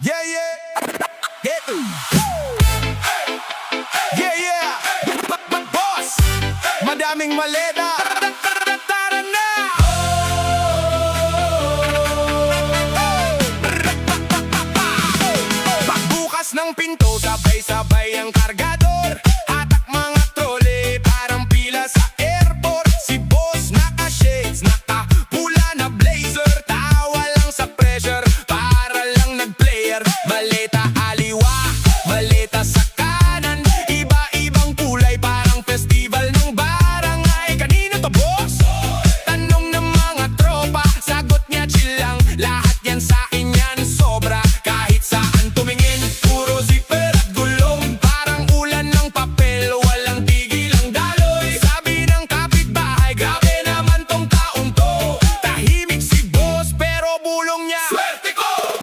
Yeah, yeah. Yeah, yeah. Boss, madaming maleta. Tara na. Pagbukas ng pinto, sabay-sabay ang karga.